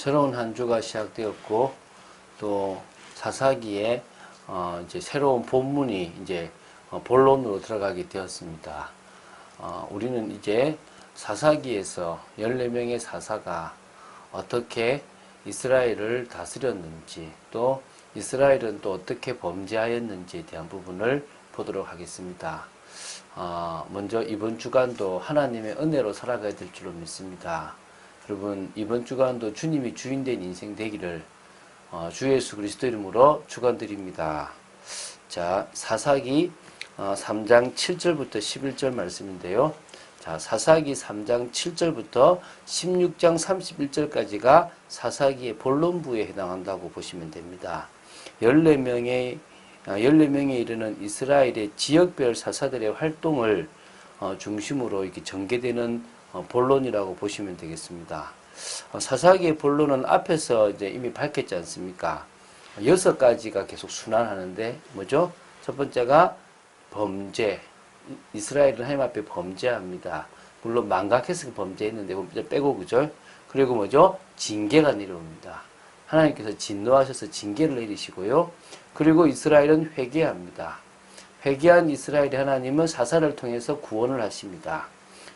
새로운 한 주가 시작되었고 또 사사기에 이제 새로운 본문이 이제 본론으로 들어가게 되었습니다. 우리는 이제 사사기에서 14명의 사사가 어떻게 이스라엘을 다스렸는지 또 이스라엘은 또 어떻게 범죄하였는지에 대한 부분을 보도록 하겠습니다. 먼저 이번 주간도 하나님의 은혜로 살아가야 될 줄로 믿습니다. 여러분 이번 주간도 주님이 주인된 인생 되기를 주 예수 그리스도 이름으로 축원드립니다. 자, 사사기 3장 7절부터 11절 말씀인데요. 자, 사사기 3장 7절부터 16장 31절까지가 사사기의 본론부에 해당한다고 보시면 됩니다. 14명에 이르는 이스라엘의 지역별 사사들의 활동을 중심으로 이렇게 전개되는 본론이라고 보시면 되겠습니다. 사사기의 본론은 앞에서 이제 이미 밝혔지 않습니까? 6가지가 계속 순환하는데 뭐죠? 첫 번째가 범죄. 이스라엘은 하나님 앞에 범죄합니다. 물론 망각해서 범죄했는데 범죄 빼고 그죠? 그리고 뭐죠? 징계가 내려옵니다. 하나님께서 진노하셔서 징계를 내리시고요. 그리고 이스라엘은 회개합니다. 회개한 이스라엘의 하나님은 사사를 통해서 구원을 하십니다.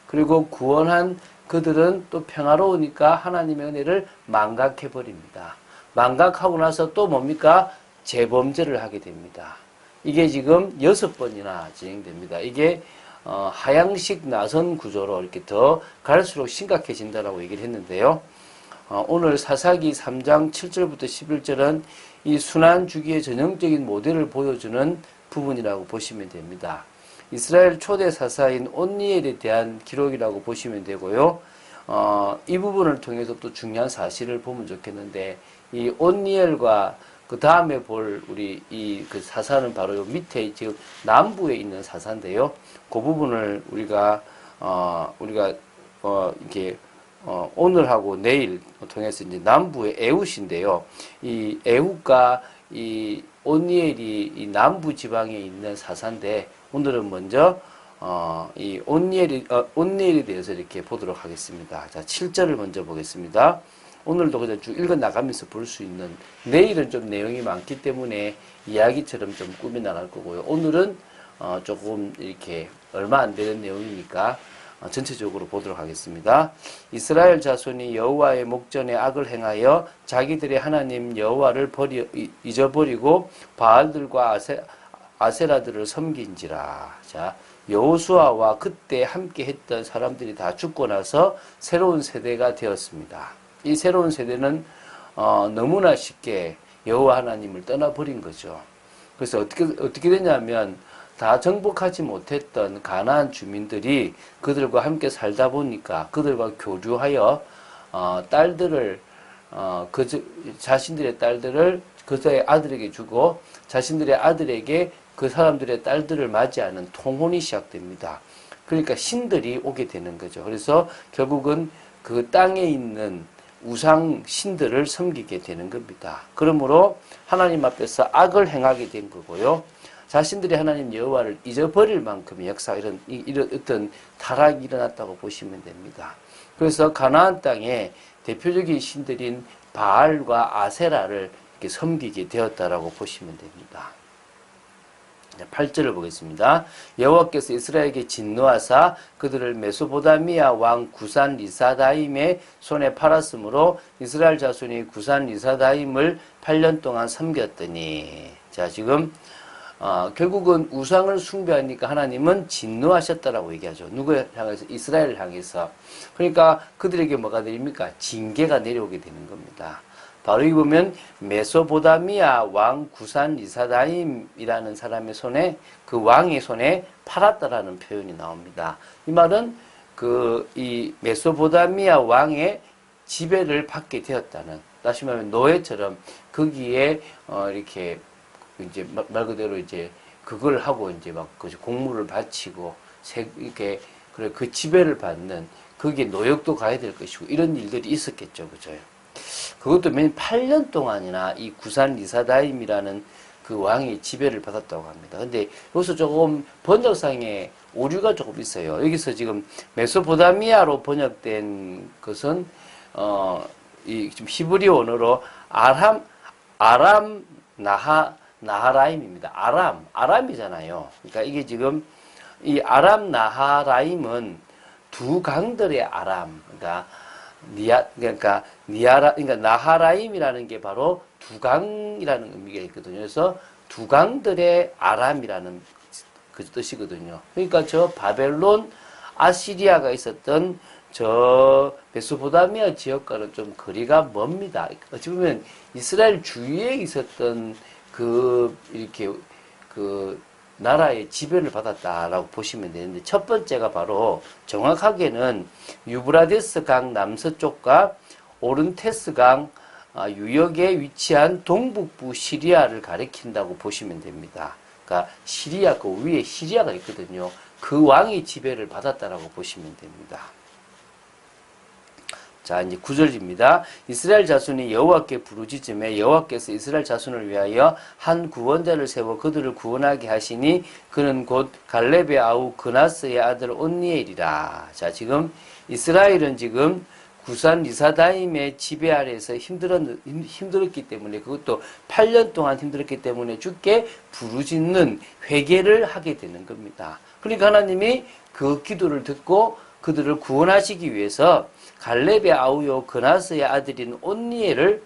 그리고 구원한 그들은 또 평화로우니까 하나님의 은혜를 망각해버립니다. 망각하고 나서 또 뭡니까? 재범죄를 하게 됩니다. 이게 지금 6번이나 진행됩니다. 이게 하향식 나선 구조로 이렇게 더 갈수록 심각해진다라고 얘기를 했는데요. 오늘 사사기 3장 7절부터 11절은 이 순환 주기의 전형적인 모델을 보여주는 부분이라고 보시면 됩니다. 이스라엘 초대 사사인 온니엘에 대한 기록이라고 보시면 되고요. 이 부분을 통해서 또 중요한 사실을 보면 좋겠는데, 이 온니엘과 그 다음에 볼 우리 그 사사는 바로 요 밑에 지금 남부에 있는 사사인데요. 그 부분을 우리가 이렇게 오늘하고 내일 통해서 이제 남부의 에훗인데요. 이 에훗과 이 온니엘이 이 남부 지방에 있는 사사인데, 오늘은 먼저 이 온니엘에 대해서 이렇게 보도록 하겠습니다. 자, 7절을 먼저 보겠습니다. 오늘도 그냥 쭉 읽어 나가면서 볼 수 있는, 내일은 좀 내용이 많기 때문에 이야기처럼 좀 꾸며 나갈 거고요. 오늘은 조금 이렇게 얼마 안 되는 내용이니까 전체적으로 보도록 하겠습니다. 이스라엘 자손이 여호와의 목전에 악을 행하여 자기들의 하나님 여호와를 잊어버리고 바알들과 아세라들을 섬긴지라. 자, 여호수아와 그때 함께 했던 사람들이 다 죽고 나서 새로운 세대가 되었습니다. 이 새로운 세대는 너무나 쉽게 여호와 하나님을 떠나버린 거죠. 그래서 어떻게 되냐면, 다 정복하지 못했던 가나안 주민들이 그들과 함께 살다 보니까 그들과 교류하여 딸들을 자신들의 딸들을 그들의 아들에게 주고 자신들의 아들에게 그 사람들의 딸들을 맞이하는 통혼이 시작됩니다. 그러니까 신들이 오게 되는 거죠. 그래서 결국은 그 땅에 있는 우상 신들을 섬기게 되는 겁니다. 그러므로 하나님 앞에서 악을 행하게 된 거고요. 자신들이 하나님 여호와를 잊어버릴 만큼의 역사, 이런 어떤 타락이 일어났다고 보시면 됩니다. 그래서 가나안 땅에 대표적인 신들인 바알과 아세라를 이렇게 섬기게 되었다라고 보시면 됩니다. 8절을 보겠습니다. 여호와께서 이스라엘에게 진노하사 그들을 메소포다미아 왕 구산 리사다임의 손에 팔았으므로 이스라엘 자손이 구산 리사다임을 8년 동안 섬겼더니, 자, 지금 결국은 우상을 숭배하니까 하나님은 진노하셨다라고 얘기하죠. 누구를 향해서? 이스라엘을 향해서. 그러니까 그들에게 뭐가 내립니까? 징계가 내려오게 되는 겁니다. 바로 이 보면 메소포다미아 왕 구산 리사다임이라는 사람의 손에, 그 왕의 손에 팔았다라는 표현이 나옵니다. 이 말은 이 메소포다미아 왕의 지배를 받게 되었다는, 다시 말하면 노예처럼 거기에 이렇게 이제 말 그대로 이제 그걸 하고 이제 막 공물을 바치고 이렇게 그 지배를 받는, 거기에 노역도 가야 될 것이고 이런 일들이 있었겠죠, 그죠? 그것도 8년 동안이나 이 구산 리사다임이라는 그 왕이 지배를 받았다고 합니다. 근데 여기서 조금 번역상에 오류가 조금 있어요. 여기서 지금 메소포다미아로 번역된 것은 이 좀 히브리어 언어로 아람 나하라임입니다. 아람이잖아요. 그러니까 이게 지금 이 아람 나하라임은 두 강들의 아람, 그러니까 나하라임이라는 게 바로 두 강이라는 의미가 있거든요. 그래서 두 강들의 아람이라는 그 뜻이거든요. 그러니까 저 바벨론, 아시리아가 있었던 저 메소포타미아 지역과는 좀 거리가 멉니다. 어찌 보면 이스라엘 주위에 있었던 이렇게 나라의 지배를 받았다라고 보시면 되는데, 첫 번째가 바로 정확하게는 유브라데스 강 남서쪽과 오른테스 강 유역에 위치한 동북부 시리아를 가리킨다고 보시면 됩니다. 그러니까 시리아 그 위에 시리아가 있거든요. 그 왕이 지배를 받았다라고 보시면 됩니다. 자, 이제 9절입니다. 이스라엘 자손이 여호와께 부르짖음에 여호와께서 이스라엘 자손을 위하여 한 구원자를 세워 그들을 구원하게 하시니 그는 곧 갈렙의 아우 그나스의 아들 온니엘이라. 자, 지금 이스라엘은 지금 구산 리사다임의 지배 아래에서 힘들었기 때문에, 그것도 8년 동안 힘들었기 때문에 주께 부르짖는 회개를 하게 되는 겁니다. 그러니까 하나님이 그 기도를 듣고 그들을 구원하시기 위해서 갈렙의 아우요 그나스의 아들인 온니엘을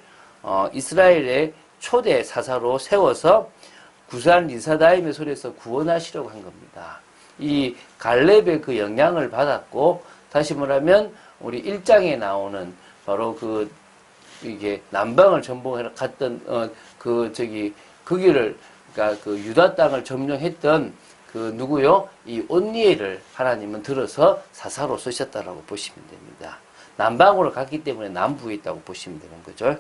이스라엘의 초대 사사로 세워서 구산 리사다임의 손에서 구원하시려고 한 겁니다. 이 갈렙의 그 영향을 받았고, 다시 말하면 우리 1장에 나오는 바로 이게 남방을 전봉해 갔던 거기를, 그러니까 그 유다 땅을 점령했던 누구요? 이 온니엘을 하나님은 들어서 사사로 쓰셨다라고 보시면 됩니다. 남방으로 갔기 때문에 남부에 있다고 보시면 되는 거죠.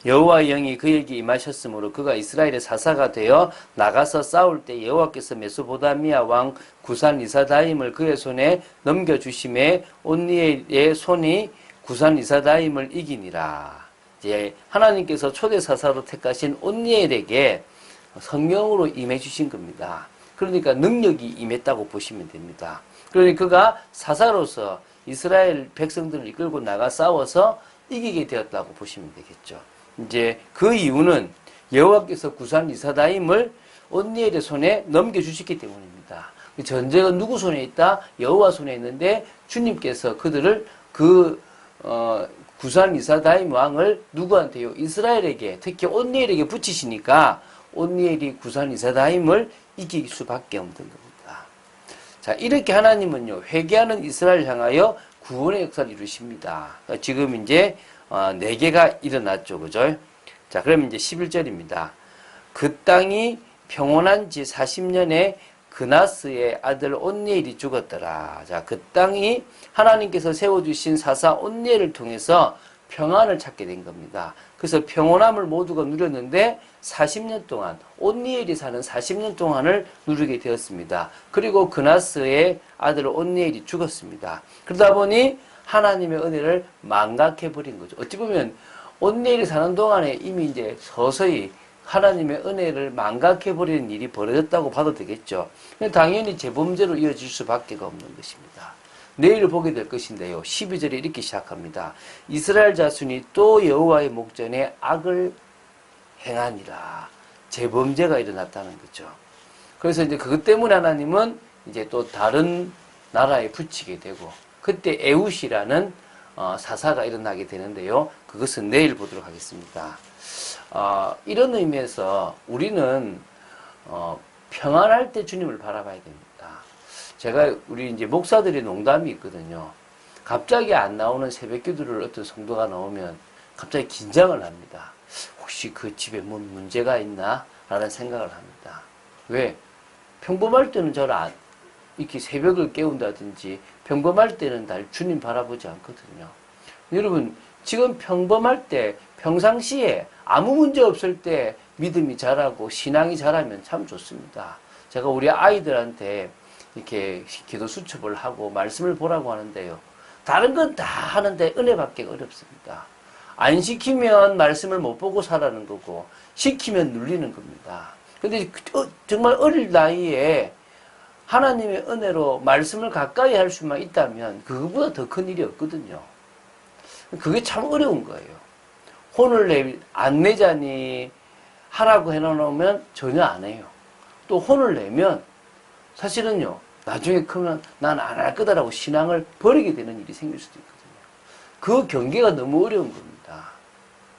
여호와의 영이 그에게 임하셨으므로 그가 이스라엘의 사사가 되어 나가서 싸울 때 여호와께서 메소포타미아 왕 구산 리사다임을 그의 손에 넘겨주심에 온니엘의 손이 구산 리사다임을 이기니라. 이제 하나님께서 초대 사사로 택하신 온니엘에게 성령으로 임해 주신 겁니다. 그러니까 능력이 임했다고 보시면 됩니다. 그러니까 그가 사사로서 이스라엘 백성들을 이끌고 나가 싸워서 이기게 되었다고 보시면 되겠죠. 이제 그 이유는 여호와께서 구산 리사다임을 온니엘의 손에 넘겨주셨기 때문입니다. 전쟁은 누구 손에 있다? 여호와 손에 있는데 주님께서 그들을 구산 리사다임 왕을 누구한테요? 이스라엘에게, 특히 온니엘에게 붙이시니까 온니엘이 구산 리사다임을 이길 수밖에 없는 겁니다. 자, 이렇게 하나님은요, 회개하는 이스라엘 향하여 구원의 역사를 이루십니다. 지금 이제 4개가 일어났죠. 그죠? 자, 그럼 이제 11절입니다. 그 땅이 평온한 지 40년에 그나스의 아들 온니엘이 죽었더라. 자, 그 땅이 하나님께서 세워주신 사사 온니엘을 통해서 평안을 찾게 된 겁니다. 그래서 평온함을 모두가 누렸는데 40년 동안, 온니엘이 사는 40년 동안을 누리게 되었습니다. 그리고 그나스의 아들 온니엘이 죽었습니다. 그러다 보니 하나님의 은혜를 망각해버린 거죠. 어찌 보면 온니엘이 사는 동안에 이미 이제 서서히 하나님의 은혜를 망각해버리는 일이 벌어졌다고 봐도 되겠죠. 당연히 재범죄로 이어질 수밖에 없는 것입니다. 내일 보게 될 것인데요. 12절에 이렇게 시작합니다. 이스라엘 자손이 또 여호와의 목전에 악을 행하니라. 재범죄가 일어났다는 거죠. 그래서 이제 그것 때문에 하나님은 이제 또 다른 나라에 붙이게 되고, 그때 에웃이라는 사사가 일어나게 되는데요. 그것은 내일 보도록 하겠습니다. 이런 의미에서 우리는 평안할 때 주님을 바라봐야 됩니다. 제가 우리 이제 목사들의 농담이 있거든요. 갑자기 안 나오는 새벽 기도를 어떤 성도가 나오면 갑자기 긴장을 합니다. 혹시 그 집에 뭔 문제가 있나? 라는 생각을 합니다. 왜? 평범할 때는 이렇게 새벽을 깨운다든지 평범할 때는 날 주님 바라보지 않거든요. 여러분, 지금 평범할 때, 평상시에 아무 문제 없을 때 믿음이 자라고 신앙이 자라면 참 좋습니다. 제가 우리 아이들한테 이렇게 기도 수첩을 하고 말씀을 보라고 하는데요. 다른 건 다 하는데 은혜 받기가 어렵습니다. 안 시키면 말씀을 못 보고 살아는 거고, 시키면 눌리는 겁니다. 근데 정말 어릴 나이에 하나님의 은혜로 말씀을 가까이 할 수만 있다면 그거보다 더 큰 일이 없거든요. 그게 참 어려운 거예요. 혼을 안 내자니 하라고 해놓으면 전혀 안 해요. 또 혼을 내면 사실은요, 나중에 크면 난 안 할 거다라고 신앙을 버리게 되는 일이 생길 수도 있거든요. 그 경계가 너무 어려운 겁니다.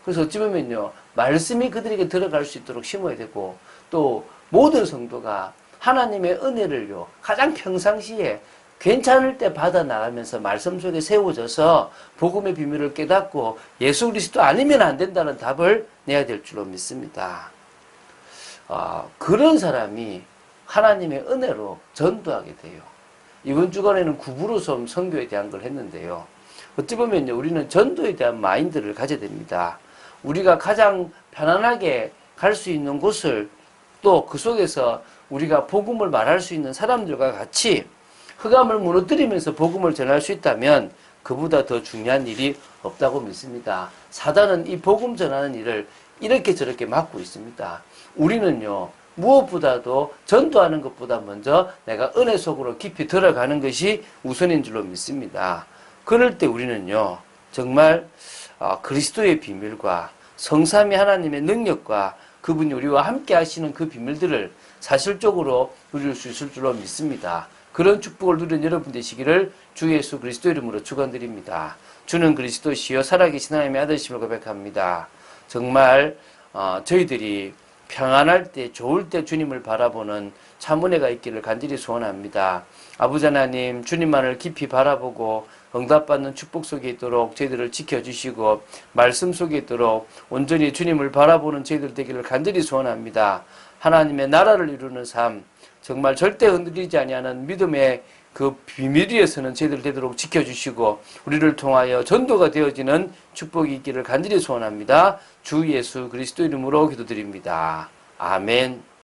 그래서 어찌 보면요, 말씀이 그들에게 들어갈 수 있도록 심어야 되고, 또 모든 성도가 하나님의 은혜를요, 가장 평상시에 괜찮을 때 받아 나가면서 말씀 속에 세워져서 복음의 비밀을 깨닫고 예수 그리스도 아니면 안 된다는 답을 내야 될 줄로 믿습니다. 그런 사람이 하나님의 은혜로 전도하게 돼요. 이번 주간에는 구부로섬 선교에 대한 걸 했는데요. 어찌 보면요, 우리는 전도에 대한 마인드를 가져야 됩니다. 우리가 가장 편안하게 갈 수 있는 곳을 또 그 속에서 우리가 복음을 말할 수 있는 사람들과 같이 흑암을 무너뜨리면서 복음을 전할 수 있다면 그보다 더 중요한 일이 없다고 믿습니다. 사단은 이 복음 전하는 일을 이렇게 저렇게 막고 있습니다. 우리는요, 무엇보다도 전도하는 것보다 먼저 내가 은혜 속으로 깊이 들어가는 것이 우선인 줄로 믿습니다. 그럴 때 우리는요, 정말 그리스도의 비밀과 성삼위 하나님의 능력과 그분이 우리와 함께 하시는 그 비밀들을 사실적으로 누릴 수 있을 줄로 믿습니다. 그런 축복을 누린 여러분 되시기를 주 예수 그리스도 이름으로 축원드립니다. 주는 그리스도시요 살아계신 하나님의 아들심을 고백합니다. 정말 저희들이 평안할 때, 좋을 때 주님을 바라보는 참 은혜가 있기를 간절히 소원합니다. 아버지 하나님, 주님만을 깊이 바라보고 응답받는 축복 속에 있도록 저희들을 지켜주시고 말씀 속에 있도록 온전히 주님을 바라보는 저희들 되기를 간절히 소원합니다. 하나님의 나라를 이루는 삶, 정말 절대 흔들리지 아니하는 믿음의 그 비밀 위에서는 저희들 되도록 지켜주시고 우리를 통하여 전도가 되어지는 축복이 있기를 간절히 소원합니다. 주 예수 그리스도 이름으로 기도드립니다. 아멘.